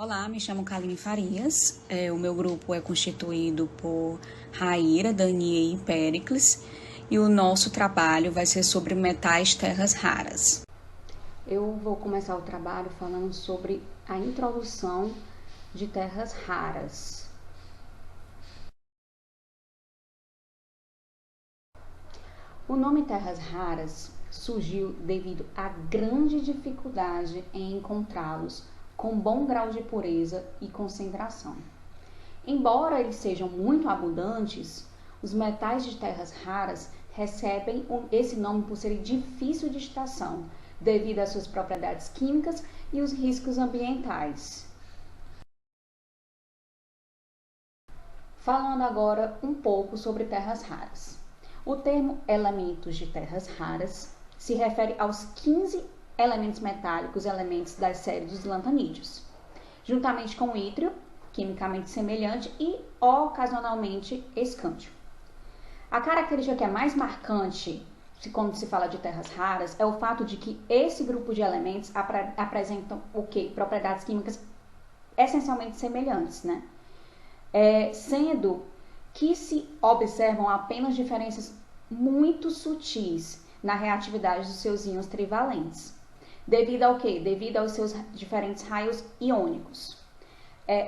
Olá, me chamo Kaline Farias. O meu grupo é constituído por Raíra, Daniê e Péricles, e o nosso trabalho vai ser sobre metais terras raras. Eu vou começar o trabalho falando sobre a introdução de terras raras. O nome terras raras surgiu devido à grande dificuldade em encontrá-los com bom grau de pureza e concentração. Embora eles sejam muito abundantes, os metais de terras raras recebem esse nome por serem difíceis de extração, devido às suas propriedades químicas e os riscos ambientais. Falando agora um pouco sobre terras raras. O termo elementos de terras raras se refere aos 15 elementos metálicos, elementos das séries dos lantanídeos, juntamente com o ítrio, quimicamente semelhante, e ocasionalmente escândio. A característica que é mais marcante quando se fala de terras raras é o fato de que esse grupo de elementos apresentam o quê? Propriedades químicas essencialmente semelhantes, né? Sendo que se observam apenas diferenças muito sutis na reatividade dos seus íons trivalentes. Devido ao quê? Devido aos seus diferentes raios iônicos.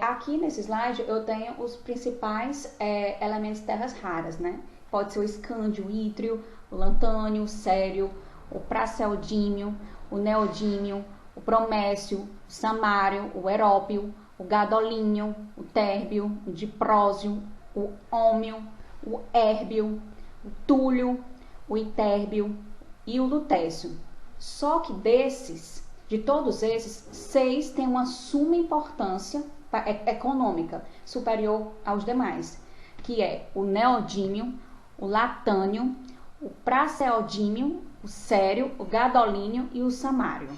Aqui nesse slide eu tenho os principais elementos de terras raras, né? Pode ser o escândio, o ítrio, o lantânio, o cério, o praseodímio, o neodímio, o bromécio, o samário, o erópio, o gadolínio, o térbio, o diprósio, o ômio, o érbio, o túlio, o itérbio e o lutécio. Só que de todos esses, 6 têm uma suma importância econômica superior aos demais, que é o neodímio, o latânio, o praseodímio, o cério, o gadolínio e o samário.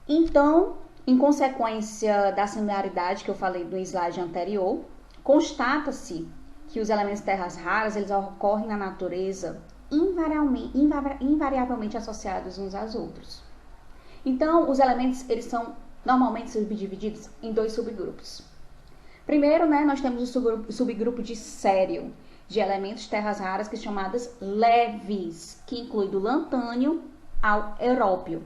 Então, em consequência da similaridade que eu falei no slide anterior, constata-se que os elementos terras raras eles ocorrem na natureza invariavelmente associados uns aos outros. Então, os elementos eles são normalmente subdivididos em 2 subgrupos. Primeiro, nós temos o subgrupo de sério, de elementos terras raras, que são chamadas leves, que inclui do lantânio ao erópio.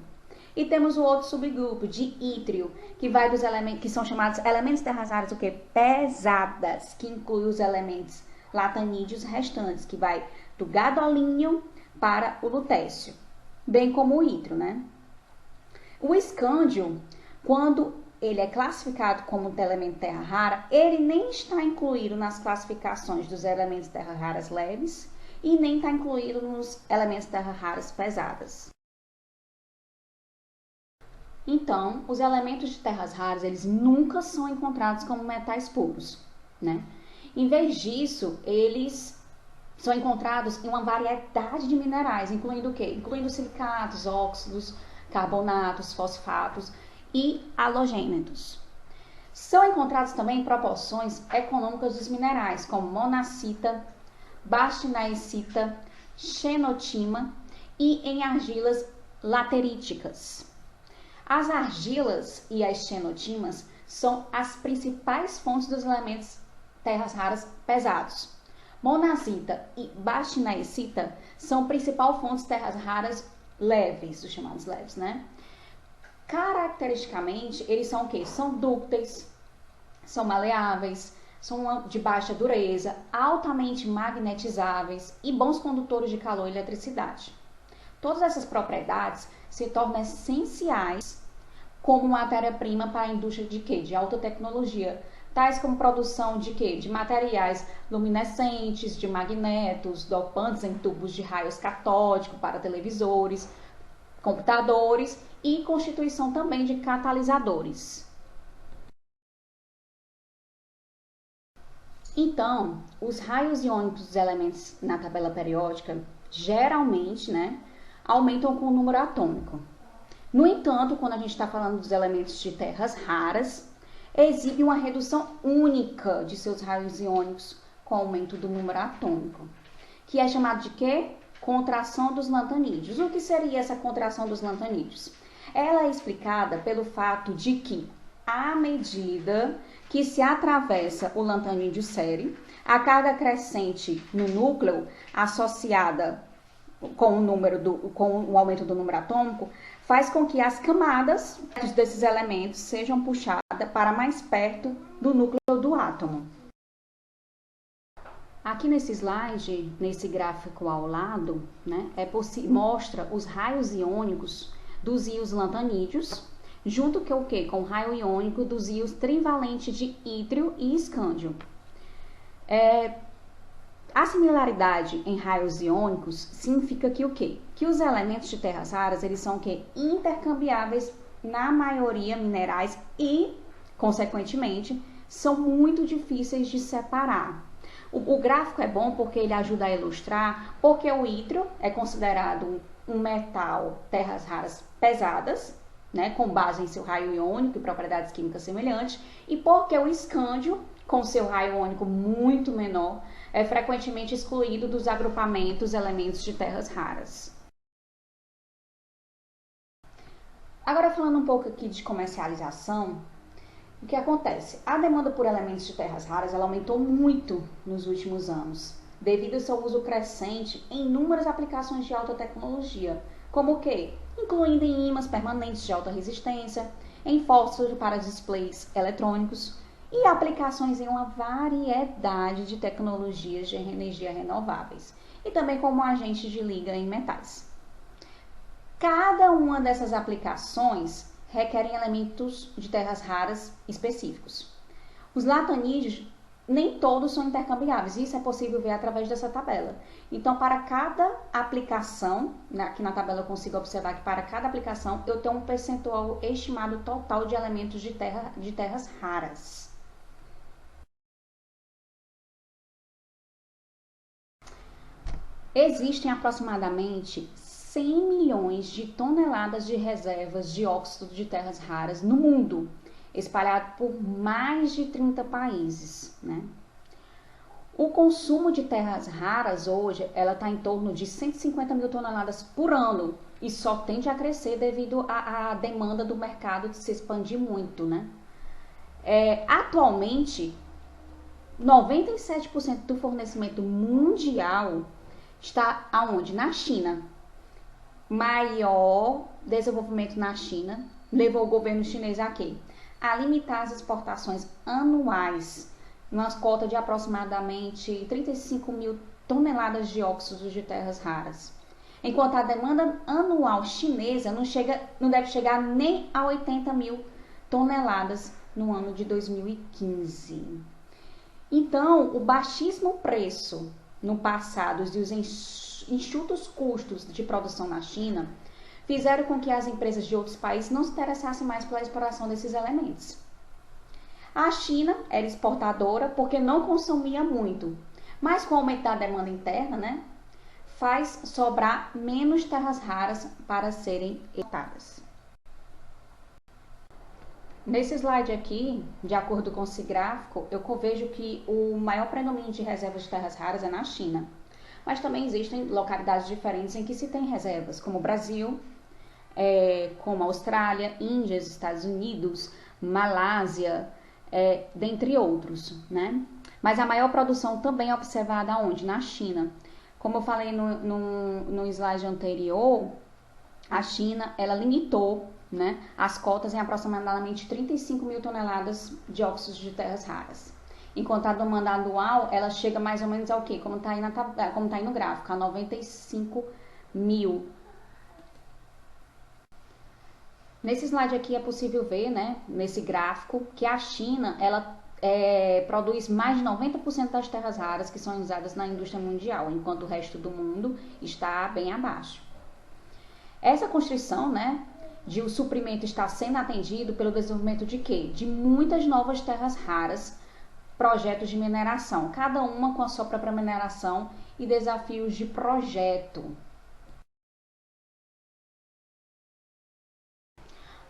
E temos o outro subgrupo de ítrio, que vai dos elementos que são chamados elementos terras raras, o que? Pesadas, que inclui os elementos latanídeos restantes, que vai do gadolínio para o lutécio, bem como o ítrio, né? O escândio, quando ele é classificado como elemento terra rara, ele nem está incluído nas classificações dos elementos terra raras leves e nem está incluído nos elementos terra raras pesadas. Então, os elementos de terras raras, eles nunca são encontrados como metais puros, né? Em vez disso, eles são encontrados em uma variedade de minerais, incluindo o quê? Incluindo silicatos, óxidos, carbonatos, fosfatos e halogênetos. São encontrados também em proporções econômicas dos minerais, como monacita, bastinaesita, xenotima e em argilas lateríticas. As argilas e as xenotimas são as principais fontes dos elementos terras raras pesados. Monazita e bastinaesita são principal fontes de terras raras leves, os chamados leves, né? Caracteristicamente, eles são o quê? São dúcteis, são maleáveis, são de baixa dureza, altamente magnetizáveis e bons condutores de calor e eletricidade. Todas essas propriedades se tornam essenciais como matéria-prima para a indústria de quê? De alta tecnologia, tais como produção de quê? De materiais luminescentes, de magnetos, dopantes em tubos de raios catódicos para televisores, computadores e constituição também de catalisadores. Então, os raios iônicos dos elementos na tabela periódica geralmente, aumentam com o número atômico. No entanto, quando a gente está falando dos elementos de terras raras, exibe uma redução única de seus raios iônicos com o aumento do número atômico, que é chamado de quê? Contração dos lantanídeos. O que seria essa contração dos lantanídeos? Ela é explicada pelo fato de que, à medida que se atravessa o lantanídeo série, a carga crescente no núcleo, associada com o aumento do número atômico, faz com que as camadas desses elementos sejam puxadas para mais perto do núcleo do átomo. Aqui nesse slide, nesse gráfico ao lado, né, mostra os raios iônicos dos íons lantanídeos, junto com o raio iônico dos íons trivalentes de ítrio e escândio. A similaridade em raios iônicos significa que o quê? Que os elementos de terras raras, eles são o quê? Intercambiáveis na maioria minerais e, consequentemente, são muito difíceis de separar. O gráfico é bom porque ele ajuda a ilustrar porque o ítrio é considerado um metal terras raras pesadas, né, com base em seu raio iônico e propriedades químicas semelhantes, e porque o escândio, com seu raio iônico muito menor, é frequentemente excluído dos agrupamentos elementos de terras raras. Agora falando um pouco aqui de comercialização, o que acontece? A demanda por elementos de terras raras ela aumentou muito nos últimos anos, devido ao seu uso crescente em inúmeras aplicações de alta tecnologia, como o quê? Incluindo em ímãs permanentes de alta resistência, em fósforos para displays eletrônicos e aplicações em uma variedade de tecnologias de energia renováveis, e também como agente de liga em metais. Cada uma dessas aplicações requerem elementos de terras raras específicos. Os latanídeos, nem todos são intercambiáveis, isso é possível ver através dessa tabela. Então, para cada aplicação, aqui na tabela eu consigo observar que para cada aplicação eu tenho um percentual estimado total de elementos de terras raras. Existem aproximadamente 100 milhões de toneladas de reservas de óxido de terras raras no mundo, espalhado por mais de 30 países, né? O consumo de terras raras hoje, ela está em torno de 150 mil toneladas por ano e só tende a crescer devido à demanda do mercado de se expandir muito, né? Atualmente, 97% do fornecimento mundial está aonde? Na China. Maior desenvolvimento na China levou o governo chinês a quê? A limitar as exportações anuais, numa cota de aproximadamente 35 mil toneladas de óxidos de terras raras. Enquanto a demanda anual chinesa não deve chegar nem a 80 mil toneladas no ano de 2015. Então, o baixíssimo preço no passado e os enxutos custos de produção na China fizeram com que as empresas de outros países não se interessassem mais pela exploração desses elementos. A China era exportadora porque não consumia muito, mas com o aumento da demanda interna, né, faz sobrar menos terras raras para serem exportadas. Nesse slide aqui, de acordo com esse gráfico, eu vejo que o maior predomínio de reservas de terras raras é na China. Mas também existem localidades diferentes em que se tem reservas, como o Brasil, como a Austrália, Índia, Estados Unidos, Malásia, dentre outros, né? Mas a maior produção também é observada onde? Na China. Como eu falei no slide anterior, a China, ela limitou, né, as cotas em aproximadamente 35 mil toneladas de óxidos de terras raras. Enquanto a demanda anual, ela chega mais ou menos ao quê? Como está aí no gráfico, a 95 mil. Nesse slide aqui é possível ver, né, nesse gráfico, que a China, ela produz mais de 90% das terras raras que são usadas na indústria mundial, enquanto o resto do mundo está bem abaixo. Essa constrição, né, de o suprimento estar sendo atendido pelo desenvolvimento de quê? De muitas novas terras raras, projetos de mineração, cada uma com a sua própria mineração e desafios de projeto.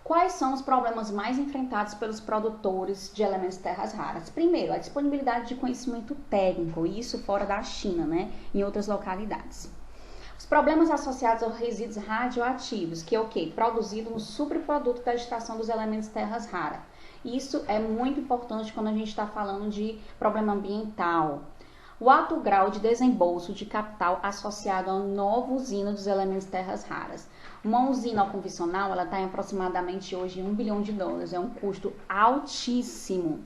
Quais são os problemas mais enfrentados pelos produtores de elementos de terras raras? Primeiro, a disponibilidade de conhecimento técnico, e isso fora da China, né, em outras localidades. Os problemas associados aos resíduos radioativos, que é o quê? Produzido no subproduto da extração dos elementos terras raras. Isso é muito importante quando a gente está falando de problema ambiental. O alto grau de desembolso de capital associado a uma nova usina dos elementos terras raras. Uma usina convencional, ela está em aproximadamente hoje $1 bilhão, é um custo altíssimo.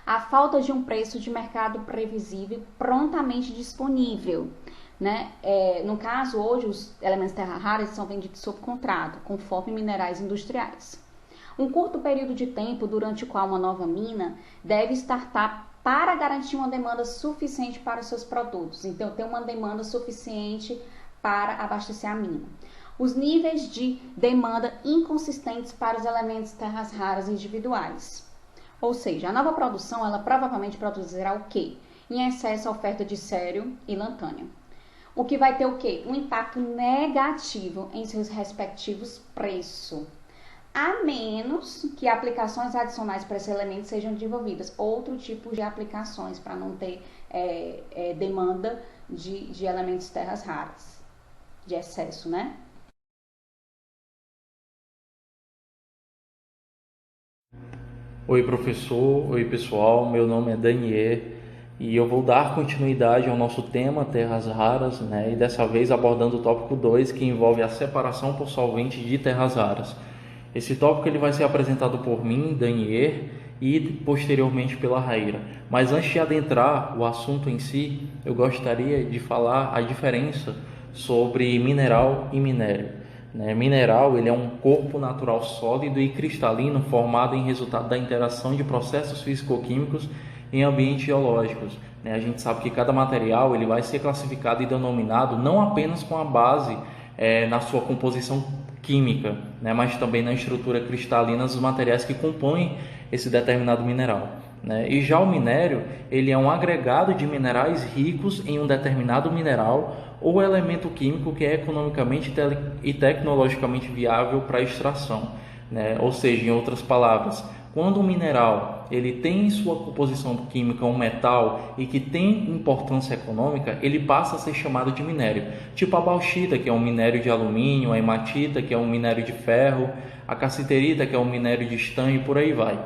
A falta de um preço de mercado previsível prontamente disponível. Né? No caso, hoje, os elementos terras raras são vendidos sob contrato, conforme minerais industriais. Um curto período de tempo durante o qual uma nova mina deve startar para garantir uma demanda suficiente para os seus produtos. Então, tem uma demanda suficiente para abastecer a mina. Os níveis de demanda inconsistentes para os elementos terras raras individuais. Ou seja, a nova produção, ela provavelmente produzirá o quê? Em excesso a oferta de sério e lantânio. O que vai ter o quê? Um impacto negativo em seus respectivos preços. A menos que aplicações adicionais para esse elemento sejam desenvolvidas. Outro tipo de aplicações para não ter demanda de elementos terras raras. De excesso, né? Oi, professor. Oi, pessoal. Meu nome é Daniel e eu vou dar continuidade ao nosso tema terras raras, né? E dessa vez abordando o tópico 2, que envolve a separação por solvente de terras raras. Esse tópico ele vai ser apresentado por mim, Daniel, e posteriormente pela Raíra. Mas antes de adentrar o assunto em si, eu gostaria de falar a diferença sobre mineral e minério. Mineral ele é um corpo natural sólido e cristalino formado em resultado da interação de processos físico-químicos em ambientes geológicos. A gente sabe que cada material ele vai ser classificado e denominado não apenas com a base na sua composição química, mas também na estrutura cristalina dos materiais que compõem esse determinado mineral. E já o minério ele é um agregado de minerais ricos em um determinado mineral ou elemento químico que é economicamente e tecnologicamente viável para a extração. Ou seja, em outras palavras, quando um mineral ele tem em sua composição química um metal e que tem importância econômica, ele passa a ser chamado de minério. Tipo a bauxita, que é um minério de alumínio, a hematita, que é um minério de ferro, a cassiterita, que é um minério de estanho e por aí vai.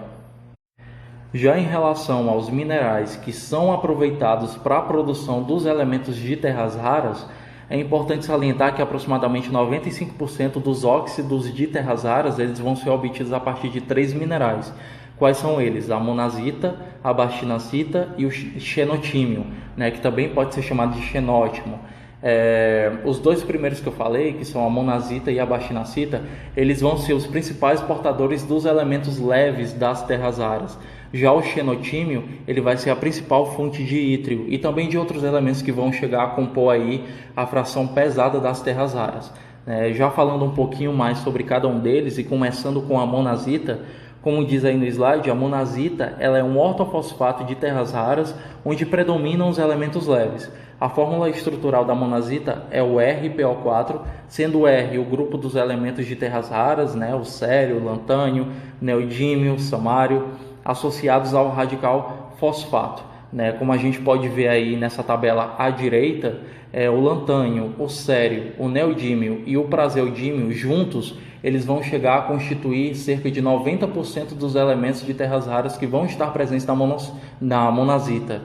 Já em relação aos minerais que são aproveitados para a produção dos elementos de terras raras, é importante salientar que aproximadamente 95% dos óxidos de terras raras eles vão ser obtidos a partir de 3 minerais. Quais são eles? A monazita, a bastinacita e o xenotímio, que também pode ser chamado de xenótimo. Os dois primeiros que eu falei, que são a monazita e a bastinacita, eles vão ser os principais portadores dos elementos leves das terras raras. Já o xenotímio, ele vai ser a principal fonte de ítrio e também de outros elementos que vão chegar a compor aí a fração pesada das terras raras. Já falando um pouquinho mais sobre cada um deles e começando com a monazita, como diz aí no slide, a monazita ela é um ortofosfato de terras raras onde predominam os elementos leves. A fórmula estrutural da monazita é o RPO4, sendo o R o grupo dos elementos de terras raras, o sério, o lantânio, neodímio, samário, associados ao radical fosfato. Como a gente pode ver aí nessa tabela à direita, o lantânio, o sério, o neodímio e o praseodímio juntos, eles vão chegar a constituir cerca de 90% dos elementos de terras raras que vão estar presentes na monazita.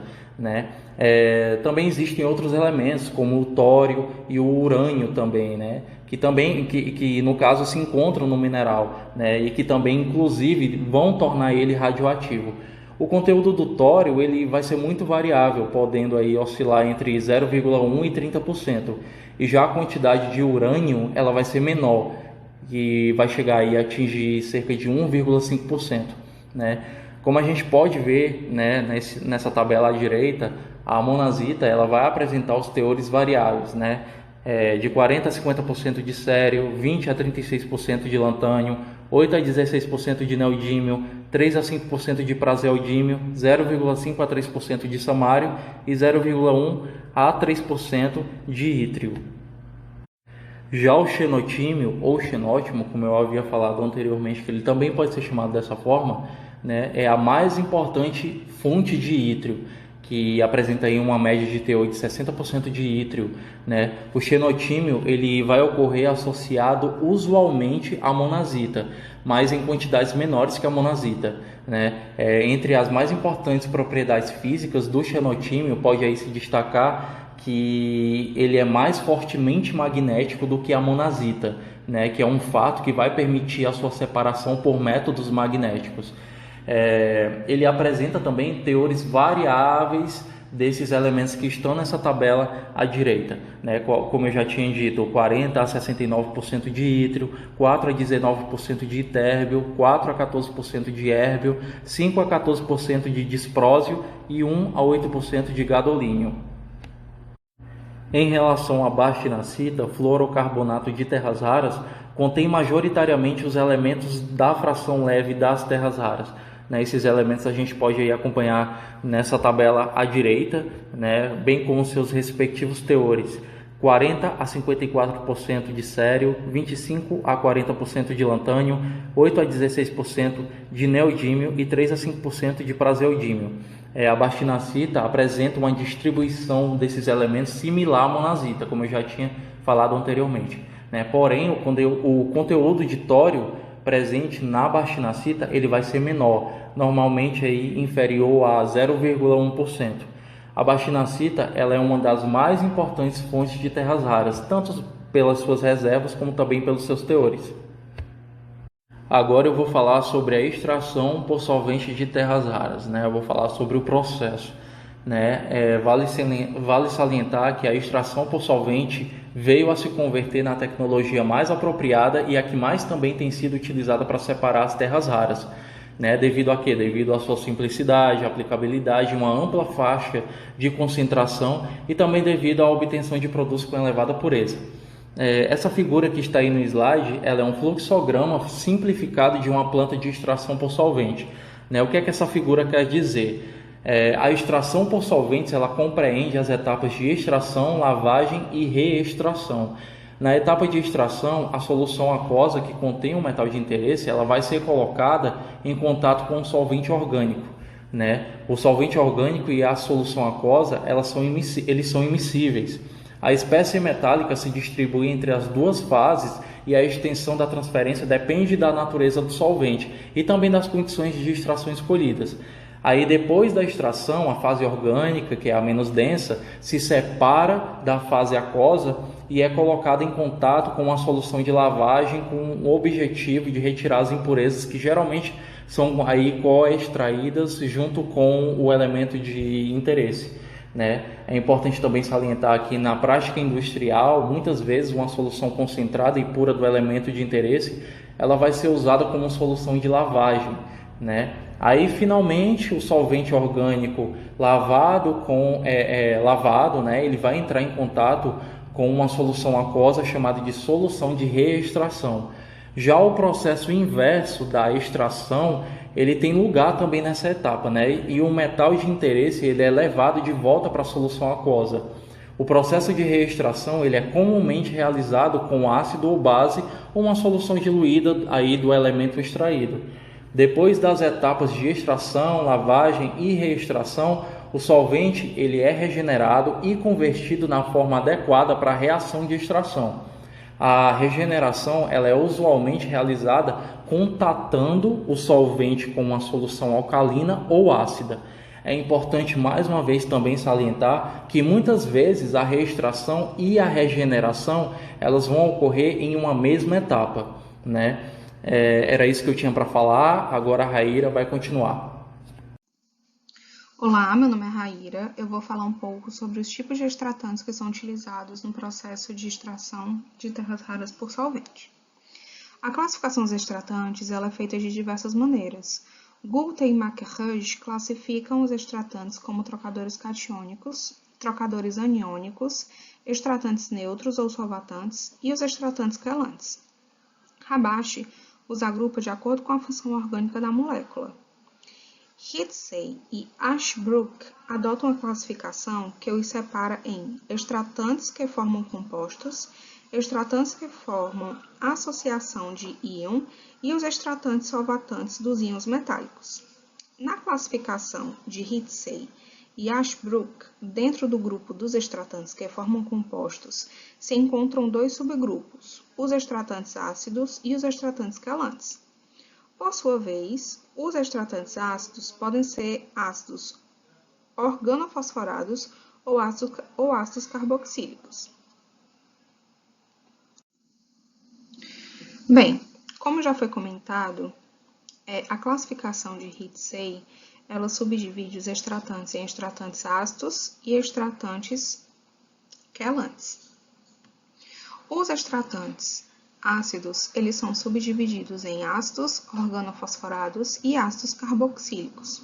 Também existem outros elementos, como o tório e o urânio também, que no caso se encontram no mineral, e que também inclusive vão tornar ele radioativo. O conteúdo do tório ele vai ser muito variável, podendo aí oscilar entre 0,1 e 30%. E já a quantidade de urânio ela vai ser menor, que vai chegar aí a atingir cerca de 1,5%. Como a gente pode ver nessa tabela à direita, a monazita ela vai apresentar os teores variáveis, de 40 a 50% de sério, 20 a 36% de lantânio, 8 a 16% de neodímio, 3 a 5% de praseodímio, 0,5 a 3% de samário e 0,1 a 3% de ítrio. Já o xenotímio ou xenótimo, como eu havia falado anteriormente, que ele também pode ser chamado dessa forma, é a mais importante fonte de ítrio. que apresenta aí uma média de teor de 60% de ítrio, né? O xenotímio ele vai ocorrer associado usualmente à monazita, mas em quantidades menores que a monazita, né? Entre as mais importantes propriedades físicas do xenotímio pode aí se destacar que ele é mais fortemente magnético do que a monazita, né? Que é um fato que vai permitir a sua separação por métodos magnéticos. Ele apresenta também teores variáveis desses elementos que estão nessa tabela à direita, né? Como eu já tinha dito, 40 a 69% de ítrio, 4 a 19% de itérbio, 4 a 14% de érbio, 5 a 14% de disprósio e 1 a 8% de gadolínio. Em relação à bastinacita, fluorocarbonato de terras raras contém majoritariamente os elementos da fração leve das terras raras. Esses elementos a gente pode aí acompanhar nessa tabela à direita, né, bem como seus respectivos teores. 40 a 54% de cério, 25 a 40% de lantânio, 8 a 16% de neodímio e 3 a 5% de praseodímio. A bastinacita apresenta uma distribuição desses elementos similar à monazita, como eu já tinha falado anteriormente, né? Porém, o conteúdo de tório presente na bastinacita ele vai ser menor, normalmente aí inferior a 0,1%. A bastinacita ela é uma das mais importantes fontes de terras raras, tanto pelas suas reservas como também pelos seus teores. Agora eu vou falar sobre a extração por solvente de terras raras, né? Eu vou falar sobre o processo, né? Vale salientar que a extração por solvente veio a se converter na tecnologia mais apropriada e a que mais também tem sido utilizada para separar as terras raras, né? Devido a quê? Devido à sua simplicidade, aplicabilidade, uma ampla faixa de concentração e também devido à obtenção de produtos com elevada pureza. Essa figura que está aí no slide, ela é um fluxograma simplificado de uma planta de extração por solvente, né? O que é que essa figura quer dizer? A extração por solventes ela compreende as etapas de extração, lavagem e reextração. Na etapa de extração, a solução aquosa que contém o metal de interesse ela vai ser colocada em contato com o solvente orgânico, né? O solvente orgânico e a solução aquosa eles são immiscíveis. A espécie metálica se distribui entre as duas fases e a extensão da transferência depende da natureza do solvente e também das condições de extração escolhidas. Aí depois da extração, a fase orgânica, que é a menos densa, se separa da fase aquosa e é colocada em contato com uma solução de lavagem com o objetivo de retirar as impurezas que geralmente são aí co-extraídas junto com o elemento de interesse, né? É importante também salientar que na prática industrial, muitas vezes uma solução concentrada e pura do elemento de interesse, ela vai ser usada como solução de lavagem, né? Aí finalmente o solvente orgânico lavado, né? Ele vai entrar em contato com uma solução aquosa chamada de solução de reextração. Já o processo inverso da extração, ele tem lugar também nessa etapa, né? E o metal de interesse ele é levado de volta para a solução aquosa. O processo de reextração ele é comumente realizado com ácido ou base ou uma solução diluída aí do elemento extraído. Depois das etapas de extração, lavagem e reextração, o solvente ele é regenerado e convertido na forma adequada para a reação de extração. A regeneração ela é usualmente realizada contatando o solvente com uma solução alcalina ou ácida. É importante mais uma vez também salientar que muitas vezes a reextração e a regeneração elas vão ocorrer em uma mesma etapa, né? Era isso que eu tinha para falar, agora a Raíra vai continuar. Olá, meu nome é Raíra. Eu vou falar um pouco sobre os tipos de extratantes que são utilizados no processo de extração de terras raras por solvente. A classificação dos extratantes ela é feita de diversas maneiras. Gulte e Macquerage classificam os extratantes como trocadores catiônicos, trocadores aniônicos, extratantes neutros ou solvatantes e os extratantes quelantes. Habashi os agrupa de acordo com a função orgânica da molécula. Hitsey e Ashbrook adotam uma classificação que os separa em extratantes que formam compostos, extratantes que formam associação de íon e os extratantes solvatantes dos íons metálicos. Na classificação de Hitsey e Ashbrook, dentro do grupo dos extratantes que formam compostos, se encontram dois subgrupos, os extratantes ácidos e os extratantes quelantes. Por sua vez, os extratantes ácidos podem ser ácidos organofosforados ou ácidos carboxílicos. Bem, como já foi comentado, a classificação de Hitsey, ela subdivide os extratantes em extratantes ácidos e extratantes quelantes. Os extratantes ácidos, eles são subdivididos em ácidos organofosforados e ácidos carboxílicos.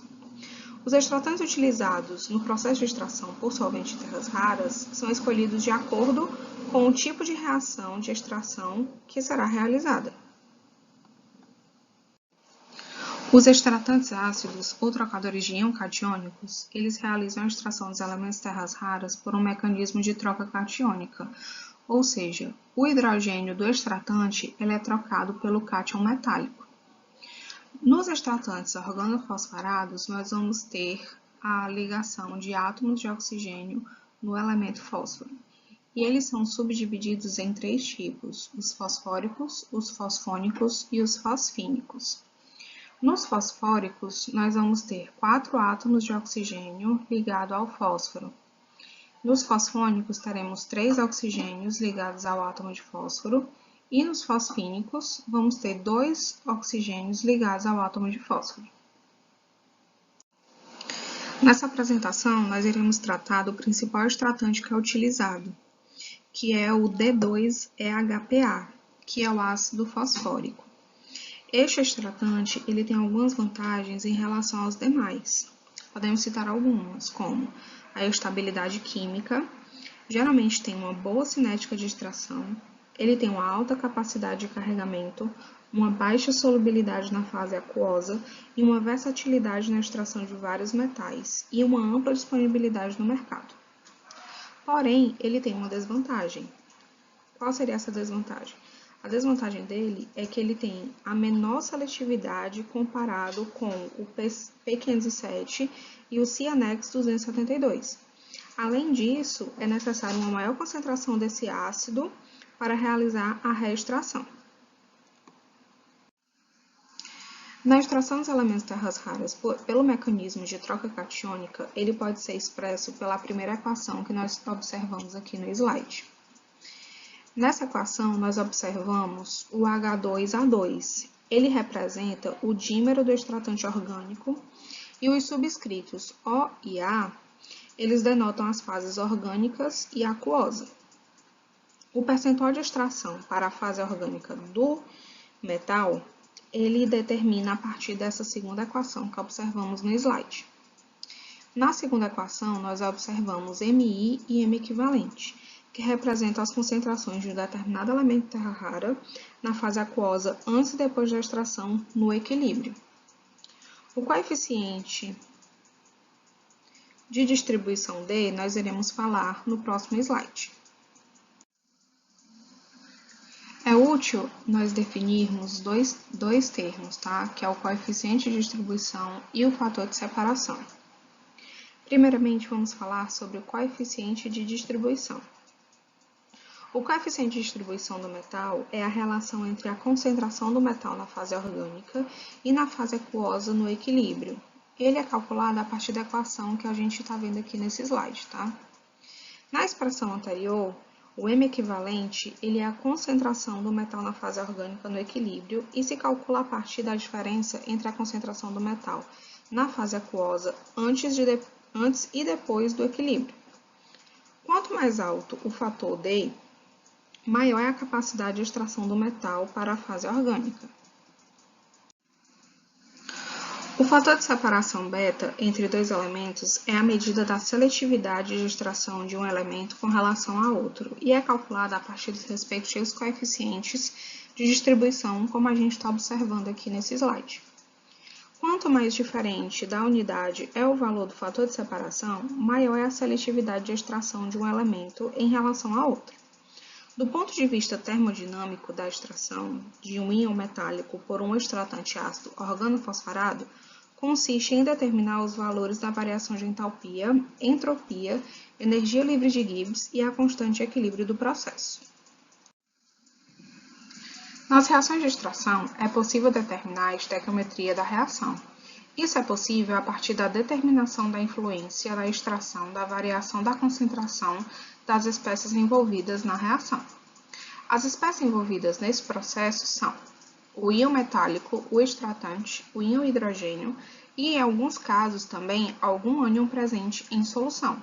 Os extratantes utilizados no processo de extração por solvente de terras raras são escolhidos de acordo com o tipo de reação de extração que será realizada. Os extratantes ácidos, ou trocadores de íon catiônicos, eles realizam a extração dos elementos terras raras por um mecanismo de troca catiônica, ou seja, o hidrogênio do extratante ele é trocado pelo cátion metálico. Nos extratantes organofosforados, nós vamos ter a ligação de átomos de oxigênio no elemento fósforo. E eles são subdivididos em três tipos, os fosfóricos, os fosfônicos e os fosfínicos. Nos fosfóricos, nós vamos ter 4 átomos de oxigênio ligados ao fósforo. Nos fosfônicos, teremos 3 oxigênios ligados ao átomo de fósforo. E nos fosfínicos, vamos ter 2 oxigênios ligados ao átomo de fósforo. Nessa apresentação, nós iremos tratar do principal extratante que é utilizado, que é o D2EHPA, que é o ácido fosfórico. Este extratante ele tem algumas vantagens em relação aos demais. Podemos citar algumas, como a estabilidade química, geralmente tem uma boa cinética de extração, ele tem uma alta capacidade de carregamento, uma baixa solubilidade na fase aquosa e uma versatilidade na extração de vários metais e uma ampla disponibilidade no mercado. Porém, ele tem uma desvantagem. Qual seria essa desvantagem? A desvantagem dele é que ele tem a menor seletividade comparado com o P507 e o Cianex 272. Além disso, é necessário uma maior concentração desse ácido para realizar a reextração. Na extração dos elementos terras raras pelo mecanismo de troca catiônica, ele pode ser expresso pela primeira equação que nós observamos aqui no slide. Nessa equação, nós observamos o H2A2. Ele representa o dímero do extratante orgânico e os subscritos O e A, eles denotam as fases orgânicas e aquosa. O percentual de extração para a fase orgânica do metal, ele determina a partir dessa segunda equação que observamos no slide. Na segunda equação, nós observamos MI e M equivalente, que representam as concentrações de um determinado elemento terra rara na fase aquosa antes e depois da extração no equilíbrio. O coeficiente de distribuição D nós iremos falar no próximo slide. É útil nós definirmos dois termos, tá? Que é o coeficiente de distribuição e o fator de separação. Primeiramente, vamos falar sobre o coeficiente de distribuição. O coeficiente de distribuição do metal é a relação entre a concentração do metal na fase orgânica e na fase aquosa no equilíbrio. Ele é calculado a partir da equação que a gente está vendo aqui nesse slide, tá? Na expressão anterior, o M equivalente ele é a concentração do metal na fase orgânica no equilíbrio e se calcula a partir da diferença entre a concentração do metal na fase aquosa antes e depois do equilíbrio. Quanto mais alto o fator D, maior é a capacidade de extração do metal para a fase orgânica. O fator de separação beta entre dois elementos é a medida da seletividade de extração de um elemento com relação a outro e é calculada a partir dos respectivos coeficientes de distribuição, como a gente está observando aqui nesse slide. Quanto mais diferente da unidade é o valor do fator de separação, maior é a seletividade de extração de um elemento em relação a outro. Do ponto de vista termodinâmico da extração de um íon metálico por um extratante ácido organofosforado, consiste em determinar os valores da variação de entalpia, entropia, energia livre de Gibbs e a constante de equilíbrio do processo. Nas reações de extração, é possível determinar a estequiometria da reação. Isso é possível a partir da determinação da influência na extração da variação da concentração das espécies envolvidas na reação. As espécies envolvidas nesse processo são o íon metálico, o extratante, o íon hidrogênio e, em alguns casos, também algum ânion presente em solução.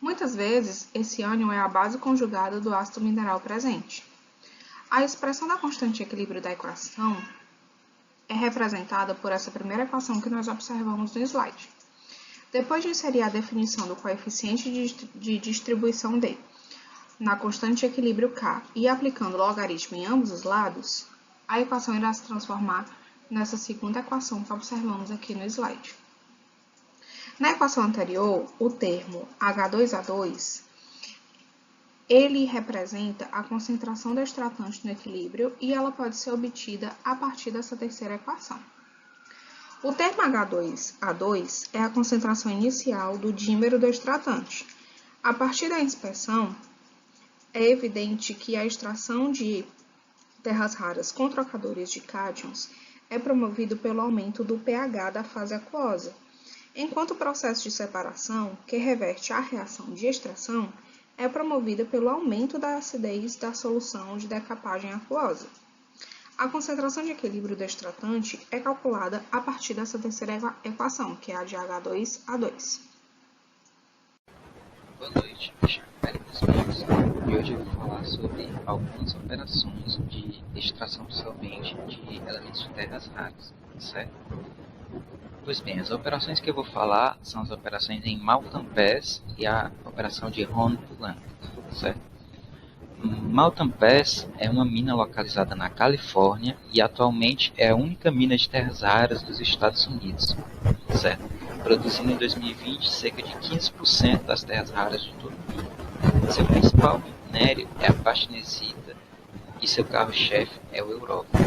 Muitas vezes, esse ânion é a base conjugada do ácido mineral presente. A expressão da constante de equilíbrio da equação é representada por essa primeira equação que nós observamos no slide. Depois de inserir a definição do coeficiente de distribuição D na constante de equilíbrio K e aplicando o logaritmo em ambos os lados, a equação irá se transformar nessa segunda equação que observamos aqui no slide. Na equação anterior, o termo H2A2, ele representa a concentração do extratante no equilíbrio e ela pode ser obtida a partir dessa terceira equação. O termo H2A2 é a concentração inicial do dímero do extratante. A partir da inspeção, é evidente que a extração de terras raras com trocadores de cátions é promovido pelo aumento do pH da fase aquosa, enquanto o processo de separação, que reverte a reação de extração, é promovido pelo aumento da acidez da solução de decapagem aquosa. A concentração de equilíbrio do extratante é calculada a partir dessa terceira equação, que é a de H2A2. Boa noite, me chamo Péricles Mendes e hoje eu vou falar sobre algumas operações de extração do solvente de elementos de terras raras, certo? Pois bem, as operações que eu vou falar são as operações em Malton Pass e a operação de Ron-Poulenc, certo? Malton Pass é uma mina localizada na Califórnia e atualmente é a única mina de terras raras dos Estados Unidos, certo? Produzindo em 2020 cerca de 15% das terras raras de todo o mundo. Seu principal minério é a bastnäsita e seu carro-chefe é o Europa.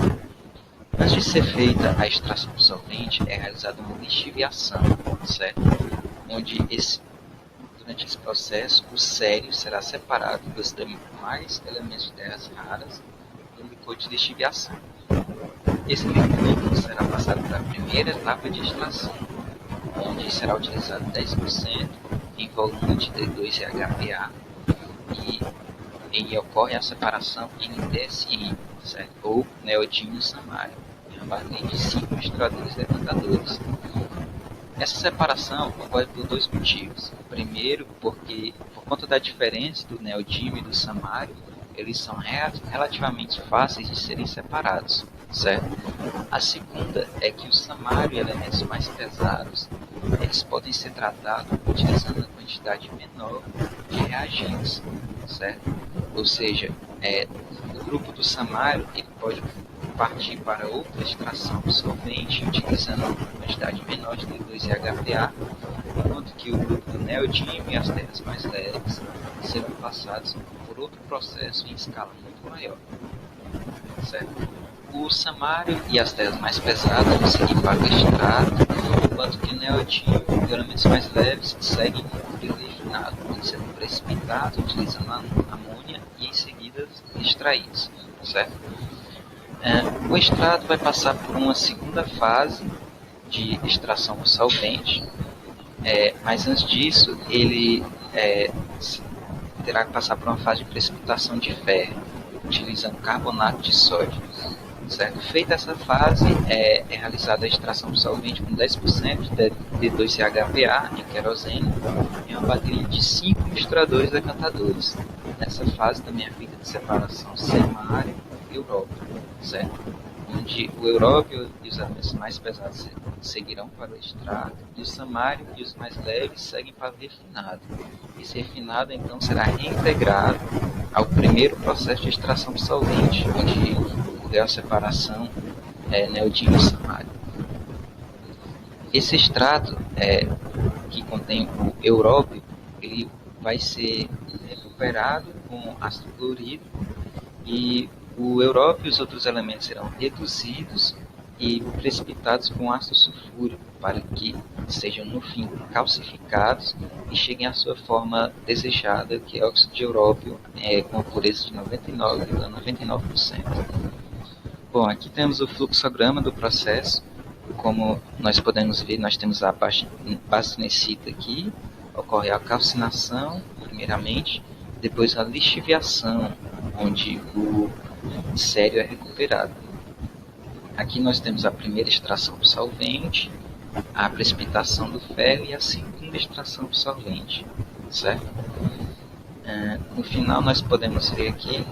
Antes de ser feita a extração do solvente, é realizada uma lixiviação, certo? Onde durante esse processo, o sério será separado dos demais elementos de terras raras no licor de lixiviação. Esse licor será passado para a primeira etapa de extração, onde será utilizado 10% em volume de D2 e HPA e ocorre a separação em DSM, certo? Ou neodímio samário, a partir de 5 misturadores decantadores. Essa separação ocorre por dois motivos. O primeiro, porque por conta da diferença do neodímio e do samário, eles são relativamente fáceis de serem separados, certo? A segunda é que o samário e elementos mais pesados, eles podem ser tratados utilizando uma quantidade menor de reagentes, certo? Ou seja, o grupo do samário ele pode partir para outra extração do solvente utilizando uma quantidade menor de D2 e HPA, enquanto que o grupo do neodímio e as terras mais leves serão passados por outro processo em escala muito maior, certo? O samário e as terras mais pesadas vão seguir para o extrato, enquanto que o neodímio e elementos mais leves seguem por refinado, sendo precipitados utilizando amônia e em seguida extraídos, certo? O extrato vai passar por uma segunda fase de extração do solvente, mas antes disso ele terá que passar por uma fase de precipitação de ferro, utilizando carbonato de sódio, certo? Feita essa fase, é realizada a extração do solvente com 10% de D2CHPA em querosene em uma bateria de 5 misturadores decantadores. Nessa fase também é feita de separação samário e Europa, certo? Onde o Europa e os elementos mais pesados seguirão para o extrato, e o samário e os mais leves seguem para o refinado. Esse refinado então será reintegrado ao primeiro processo de extração do solvente, onde ocorreu a separação neodímio e samário. Esse extrato que contém o európio, ele vai ser recuperado com ácido clorídrico e o európio e os outros elementos serão reduzidos e precipitados com ácido sulfúrico, para que sejam no fim calcificados e cheguem à sua forma desejada, que é óxido de európio com a pureza de 99,99%. Bom, aqui temos o fluxograma do processo. Como nós podemos ver, nós temos a bacinesita aqui, ocorre a calcinação, primeiramente, depois a lixiviação, onde o sério é recuperado. Aqui nós temos a primeira extração do solvente, a precipitação do ferro e a segunda extração do solvente, certo? No final nós podemos ver aqui,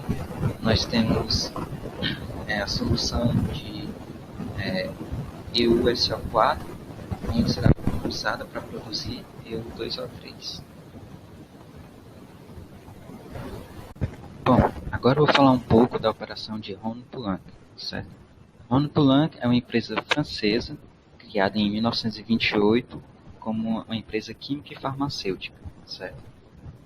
nós temos a solução de EuSO4, onde será usada para produzir Eu2O3. Bom, agora eu vou falar um pouco da operação de Rono-Poulenc, certo? Rono-Poulenc é uma empresa francesa, criada em 1928 como uma empresa química e farmacêutica, certo?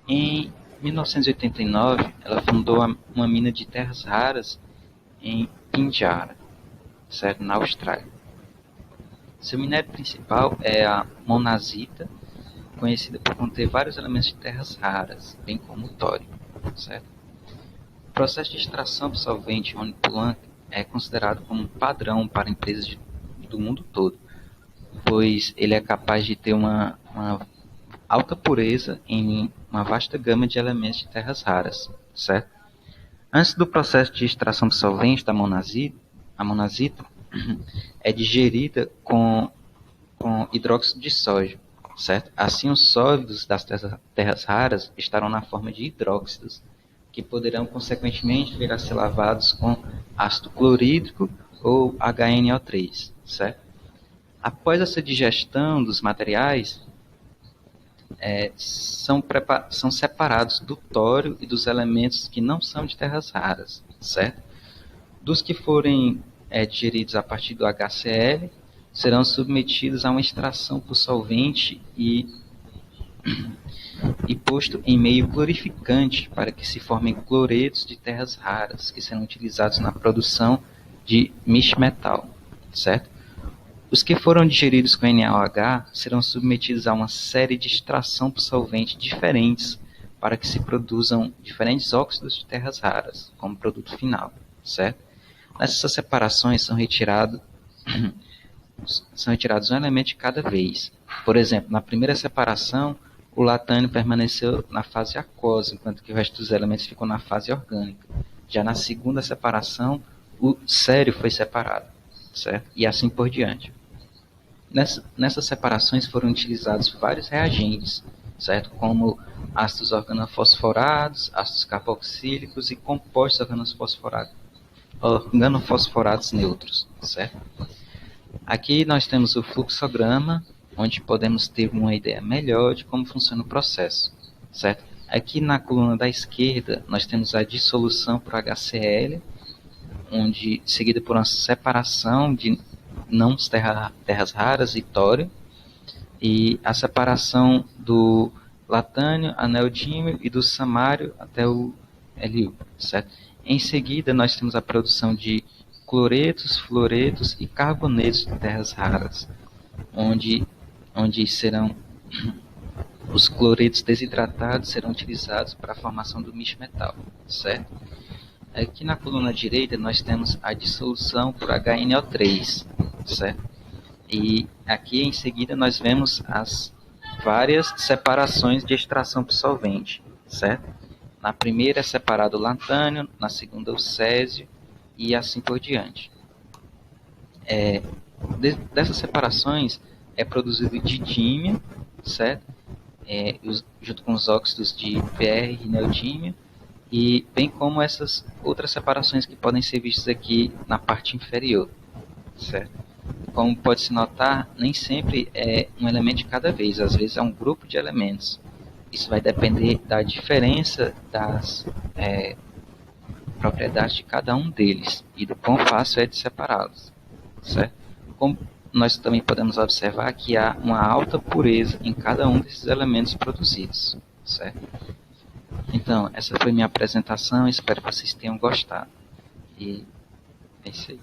Em 1989, ela fundou uma mina de terras raras em Pinjarra, certo? Na Austrália. Seu minério principal é a monazita, conhecida por conter vários elementos de terras raras, bem como o tório, certo? O processo de extração do solvente Rono-Poulenc é considerado como um padrão para empresas do mundo todo, pois ele é capaz de ter uma alta pureza em uma vasta gama de elementos de terras raras, certo? Antes do processo de extração do solvente da monazita, a monazita é digerida com hidróxido de sódio, certo? Assim, os sólidos das terras raras estarão na forma de hidróxidos, que poderão, consequentemente, vir a ser lavados com ácido clorídrico ou HNO3, certo? Após essa digestão dos materiais, são separados do tório e dos elementos que não são de terras raras, certo? Dos que forem digeridos a partir do HCl, serão submetidos a uma extração por solvente e posto em meio clorificante para que se formem cloretos de terras raras, que serão utilizados na produção de mischmetal, certo? Os que foram digeridos com NaOH serão submetidos a uma série de extração por solvente diferentes para que se produzam diferentes óxidos de terras raras como produto final, certo? Nessas separações são retirados um elemento de cada vez. Por exemplo, na primeira separação, o latânio permaneceu na fase aquosa, enquanto que o resto dos elementos ficou na fase orgânica. Já na segunda separação, o sério foi separado, certo? E assim por diante. Nessas separações foram utilizados vários reagentes, certo? Como ácidos organofosforados, ácidos carboxílicos e compostos organofosforados neutros, certo? Aqui nós temos o fluxograma, onde podemos ter uma ideia melhor de como funciona o processo, certo? Aqui na coluna da esquerda nós temos a dissolução por HCl, seguida por uma separação de terras raras e tório, e a separação do latânio, aneodímio e do samário até o Lu, certo? Em seguida nós temos a produção de cloretos, fluoretos e carbonetos de terras raras, onde serão os cloretos desidratados serão utilizados para a formação do mischmetal, certo? Aqui na coluna direita nós temos a dissolução por HNO3, certo? E aqui em seguida nós vemos as várias separações de extração por solvente, certo? Na primeira é separado o latânio, na segunda o césio e assim por diante. Dessas separações é produzido didímio, certo? Junto com os óxidos de PR e neodímio, e bem como essas outras separações que podem ser vistas aqui na parte inferior, certo? Como pode-se notar, nem sempre é um elemento de cada vez, às vezes é um grupo de elementos. Isso vai depender da diferença das propriedades de cada um deles e do quão fácil é de separá-los, certo? Como nós também podemos observar que há uma alta pureza em cada um desses elementos produzidos, certo? Então, essa foi minha apresentação, espero que vocês tenham gostado. E é isso aí.